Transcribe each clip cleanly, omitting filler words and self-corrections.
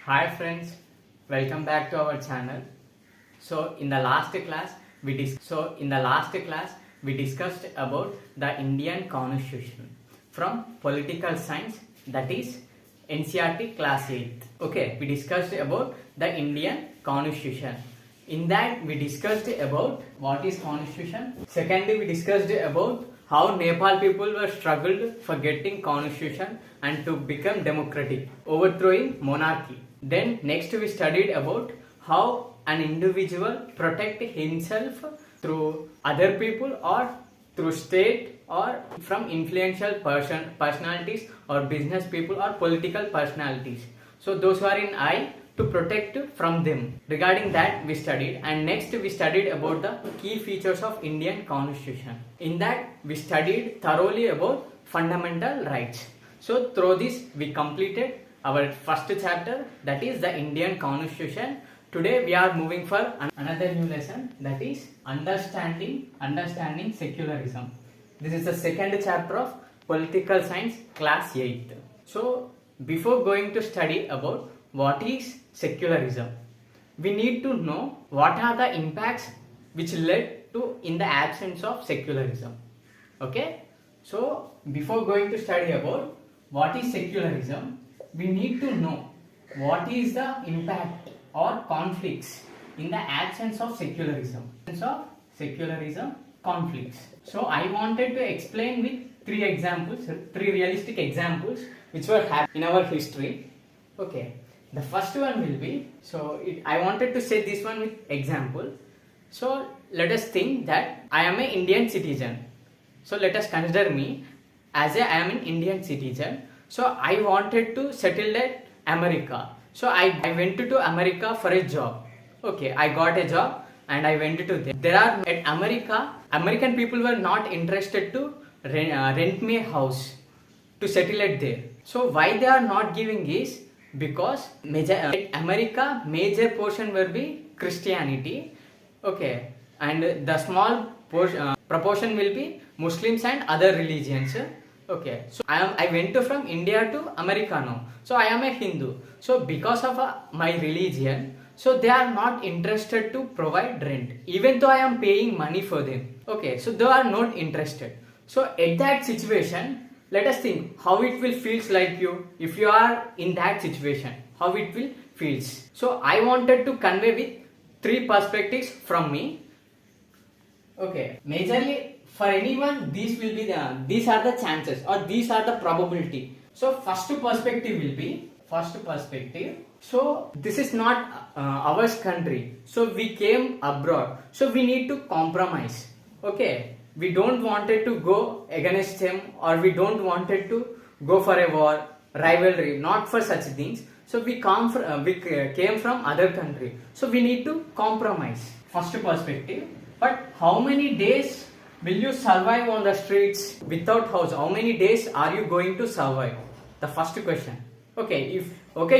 Hi friends, welcome back to our channel. So in the last class we discussed about the Indian Constitution from political science, that is NCERT class 8th. Okay, we discussed about the Indian Constitution. In that we discussed about what is Constitution. Secondly, we discussed about how Nepal people were struggled for getting Constitution and to become democratic, overthrowing monarchy. Then next we studied about how an individual protect himself through other people or through state or from influential personalities or business people or political personalities. So those who are in I, to protect from them. Regarding that we studied, and next we studied about the key features of Indian Constitution. In that we studied thoroughly about fundamental rights. So through this we completed our first chapter, that is the Indian Constitution. Today we are moving for another new lesson, that is understanding secularism. This is the second chapter of political science class 8th. So before going to study about what is secularism, we need to know what are the impacts which led to in the absence of secularism. Okay, so before going to study about what is secularism, we need to know what is the impact or conflicts in the absence of secularism. Conflicts. So I wanted to explain with three realistic examples which were happening in our history. Okay, the first one will be, I wanted to say this one with example. So let us think that I am an Indian citizen. So let us consider me as I am an Indian citizen. So I wanted to settle at America. So I went to America for a job. Okay, I got a job and I went to there. At America, American people were not interested to rent me a house to settle at there. So why they are not giving is because at America major portion will be Christianity. Okay, and the small proportion will be Muslims and other religions. Okay, so I went from India to America now. So I am a Hindu. So because of my religion, so they are not interested to provide rent, even though I am paying money for them. Okay, so they are not interested. So at that situation, let us think how it will feels like you if you are in that situation. How it will feels. So I wanted to convey with three perspectives from me. Okay, majorly for anyone, these are the chances or these are the probability. So first perspective will be So this is not our country. So we came abroad. So we need to compromise. Okay, we don't wanted to go against him or we don't wanted to go for a war, rivalry. Not for such things. So we came from other country. So we need to compromise. First perspective. But how many days will you survive on the streets without house? How many days are you going to survive? The first question. Okay,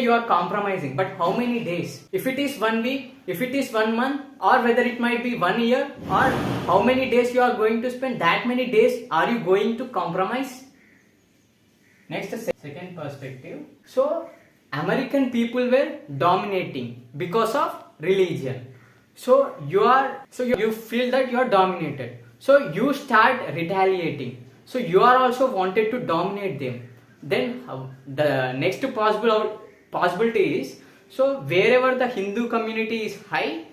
you are compromising, but how many days? If it is 1 week, if it is 1 month, or whether it might be 1 year, or how many days you are going to spend, that many days are you going to compromise? Next, second perspective. So American people were dominating because of religion. So you feel that you are dominated. So you start retaliating. So you are also wanted to dominate them. Then the next possibility is, so wherever the Hindu community is high,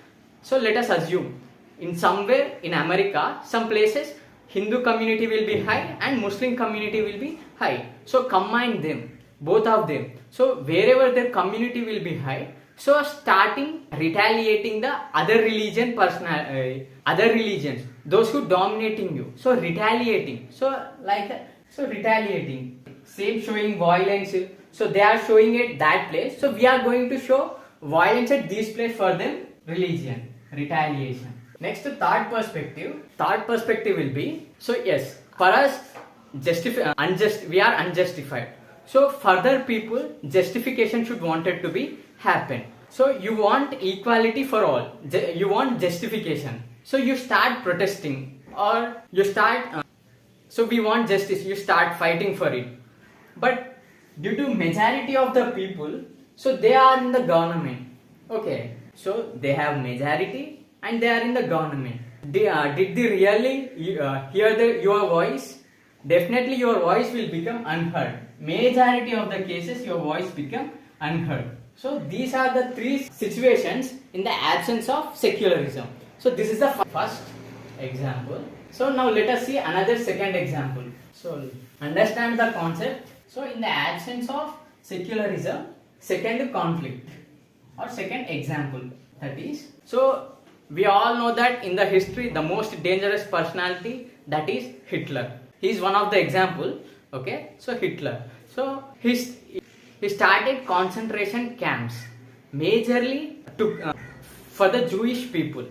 so let us assume in somewhere in America, some places Hindu community will be high and Muslim community will be high. So combine them, both of them. So wherever their community will be high, so starting retaliating the other religions, those who dominating you. So retaliating. Retaliating. Same showing violence. So they are showing at that place. So we are going to show violence at this place for them. Religion. Retaliation. Next, third perspective. Third perspective will be, so yes, for us we are unjustified. So further people, justification should wanted to be happen. So you want equality for all. You want justification. So you start protesting or you start. So we want justice. You start fighting for it. But due to majority of the people, So they are in the government. Okay, so they have majority and they are in the government. Did they really hear your voice? Definitely your voice will become unheard. Majority of the cases your voice become unheard. So these are the three situations in the absence of secularism. So this is the first example. So now let us see another second example. So understand the concept. So in the absence of secularism, second conflict or second example, that is, so we all know that in the history the most dangerous personality, that is Hitler. He is one of the example. Okay, so Hitler. So he started concentration camps majorly for the Jewish people.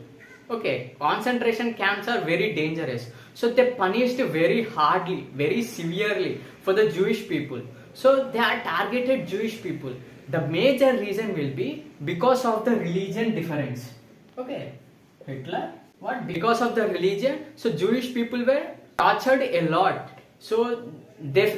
Okay, concentration camps are very dangerous. So they punished very hardly, very severely for the Jewish people. So they are targeted Jewish people. The major reason will be because of the religion difference. Okay, Hitler, what? Because of the religion, so Jewish people were tortured a lot. So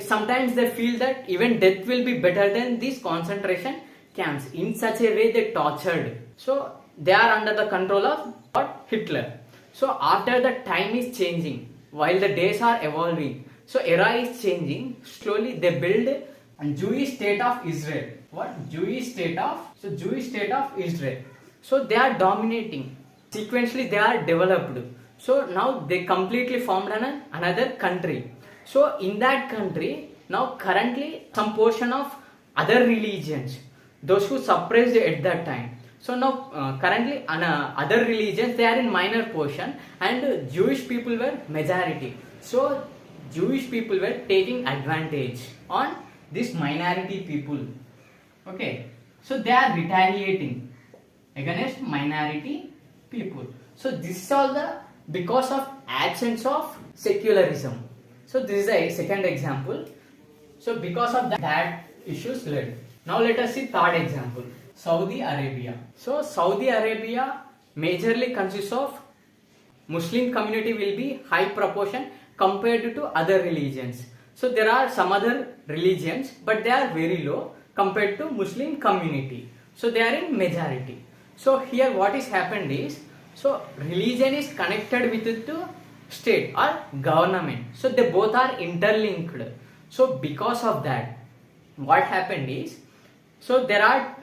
sometimes they feel that even death will be better than these concentration camps. In such a way they tortured. So they are under the control of what? Hitler. So after the time is changing, while the days are evolving, so era is changing, slowly they build a Jewish state of Israel. What? Jewish state of Israel. So they are dominating. Sequentially they are developed. So now they completely formed another country. So in that country, now currently some portion of other religions, those who suppressed at that time. So now currently other religions, they are in minor portion and Jewish people were majority. So Jewish people were taking advantage on this minority people. Okay, so they are retaliating against minority people. So this is all because of absence of secularism. So this is a second example. So because of that issues led. Now let us see third example. Saudi Arabia. So Saudi Arabia majorly consists of Muslim community will be high proportion compared to other religions. So there are some other religions but they are very low compared to Muslim community. So they are in majority. So here what is happened is, so religion is connected with the state or government. So they both are interlinked. So because of that, what happened is, so there are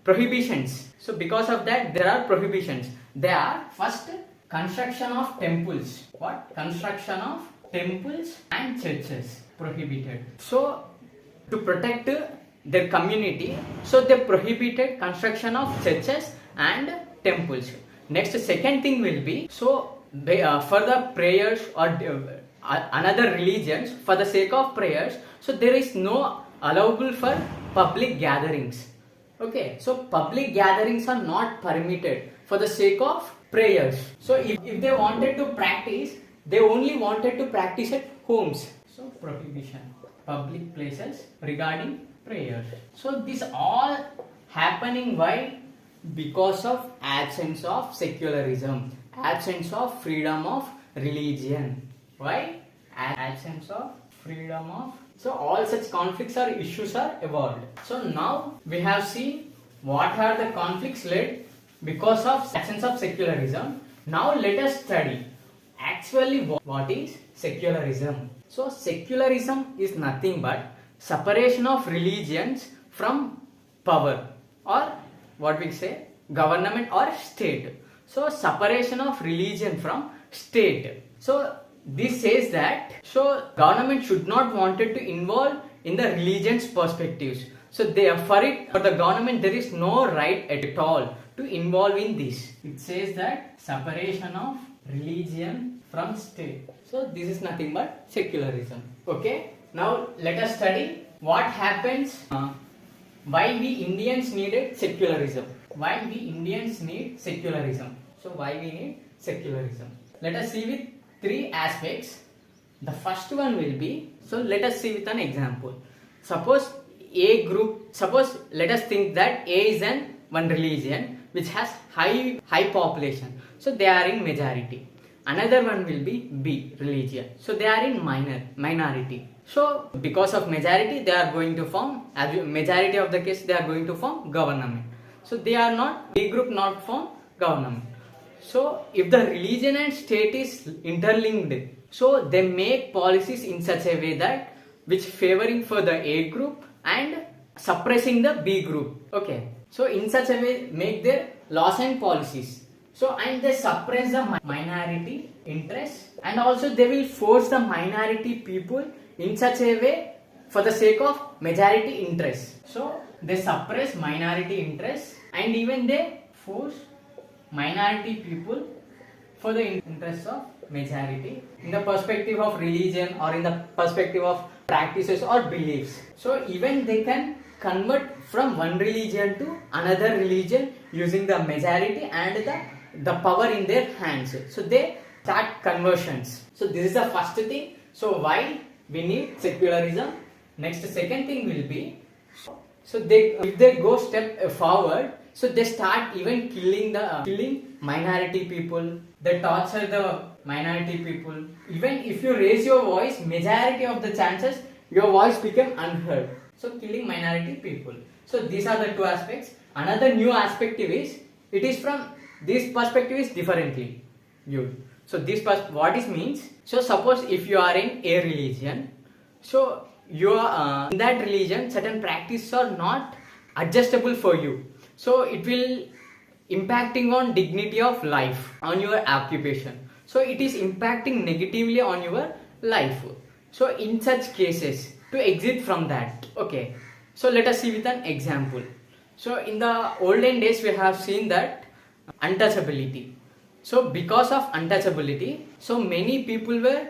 prohibitions. So because of that there are prohibitions. There are first construction of temples. What? Construction of temples and churches prohibited. So to protect their community, so they prohibited construction of churches and temples. Next, second thing will be, so for the prayers or another religions, for the sake of prayers, so there is no allowable for public gatherings. Okay, so public gatherings are not permitted for the sake of prayers. So if they wanted to practice, they only wanted to practice at homes. So prohibition, public places regarding prayers. So this all happening why? Because of absence of secularism, absence of freedom of religion. Why? Absence of freedom of. So all such conflicts or issues are evolved. So now we have seen what are the conflicts led because of absence of secularism. Now let us study actually what is secularism. So secularism is nothing but separation of religions from power, or what we say, government or state. So separation of religion from state. So this says that, so government should not wanted to involve in the religion's perspectives. So for the government there is no right at all to involve in this. It says that separation of religion from state. So this is nothing but secularism. Okay, now let us study what happens, why we Indians needed secularism. Why we Indians need secularism. So why we need secularism. Let us see with three aspects. The first one will be, so let us see with an example. Suppose let us think that A is one religion which has high population. So they are in majority. Another one will be B religion. So they are in minority. So because of majority, they are going to form, as majority of the case, they are going to form government. So they are not, B group not form government. So if the religion and state is interlinked, so they make policies in such a way that which favoring for the A group and suppressing the B group. Okay. So in such a way make their laws and policies. So and they suppress the minority interests, and also they will force the minority people in such a way for the sake of majority interests. So they suppress minority interests and even they force minority people for the interests of majority in the perspective of religion or in the perspective of practices or beliefs. So even they can convert from one religion to another religion using the majority and the power in their hands. So they start conversions. So this is the first thing. So why we need secularism. Next, second thing will be, so if they go step forward, so they start even killing minority people. They torture the minority people. Even if you raise your voice, majority of the chances your voice become unheard. So killing minority people. So these are the two aspects. Another new aspect is, it is from this perspective is differently viewed. So this what it means. So suppose if you are in a religion, so you are in that religion, certain practices are not adjustable for you. So it will impacting on dignity of life, on your occupation. So it is impacting negatively on your life. So in such cases, to exit from that, okay. So let us see with an example. So in the olden days, we have seen that untouchability. So because of untouchability, so many people were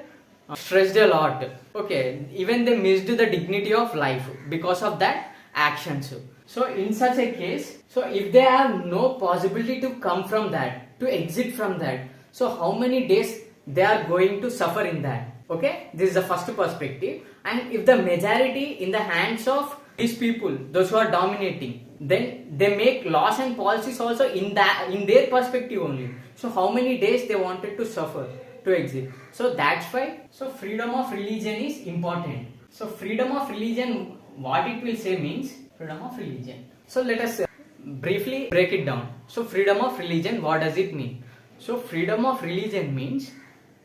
stressed a lot. Okay, even they missed the dignity of life because of that actions. So in such a case, so if they have no possibility to come from that, to exit from that, so how many days they are going to suffer in that? Okay, this is the first perspective. And if the majority in the hands of these people, those who are dominating, then they make laws and policies also in their perspective only. So how many days they wanted to suffer to exit? So that's why, so freedom of religion is important. So freedom of religion, what it will say means freedom of religion. So let us briefly break it down. So freedom of religion, what does it mean? So freedom of religion means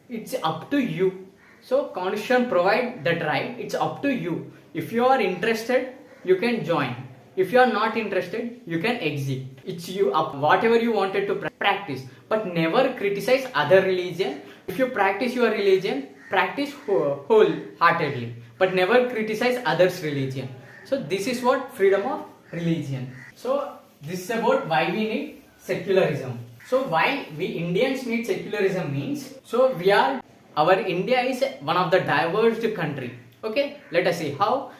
it's up to you. So constitution provide that right, it's up to you. If you are interested, you can join. If you are not interested, you can exit. It's you up, whatever you wanted to practice, but never criticize other religion. If you practice your religion, practice wholeheartedly, but never criticize others' religion. So this is what freedom of religion. So this is about why we need secularism. So why we Indians need secularism means, so our India is one of the diverse country. Okay, let us see how.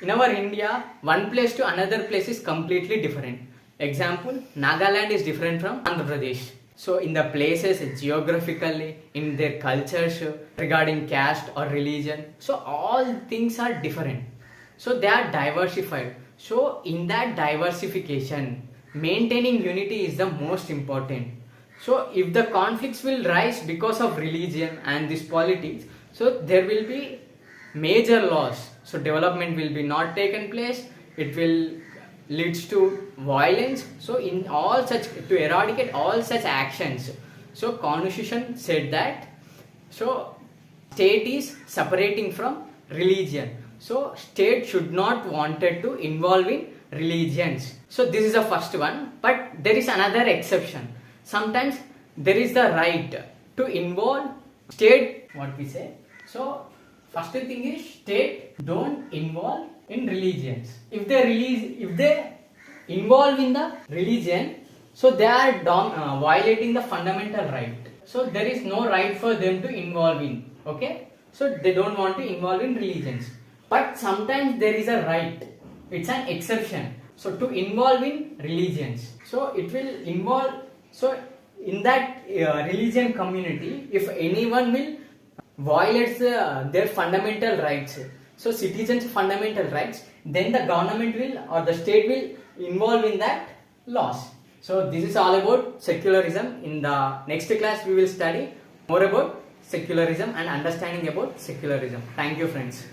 In our India, one place to another place is completely different. Example, Nagaland is different from Andhra Pradesh. So in the places, geographically, in their cultures, regarding caste or religion, so all things are different. So they are diversified. So in that diversification, maintaining unity is the most important. So if the conflicts will rise because of religion and this politics, so there will be major loss. So development will be not taken place. It will leads to violence. So in all such, to eradicate all such actions, so constitution said that, so state is separating from religion. So state should not wanted to involve in religions. So this is the first one, but there is another exception. Sometimes there is the right to involve state, what we say. So first thing is, state don't involve in religions. If they involve in the religion, so they are violating the fundamental right. So there is no right for them to involve in. Okay, so they don't want to involve in religions. But sometimes there is a right. It's an exception. So to involve in religions. So it will involve. So in that religion community, if anyone will violates their fundamental rights, so citizens' fundamental rights, then the government will or the state will involve in that laws. So this is all about secularism. In the next class we will study more about secularism and understanding about secularism. Thank you, friends.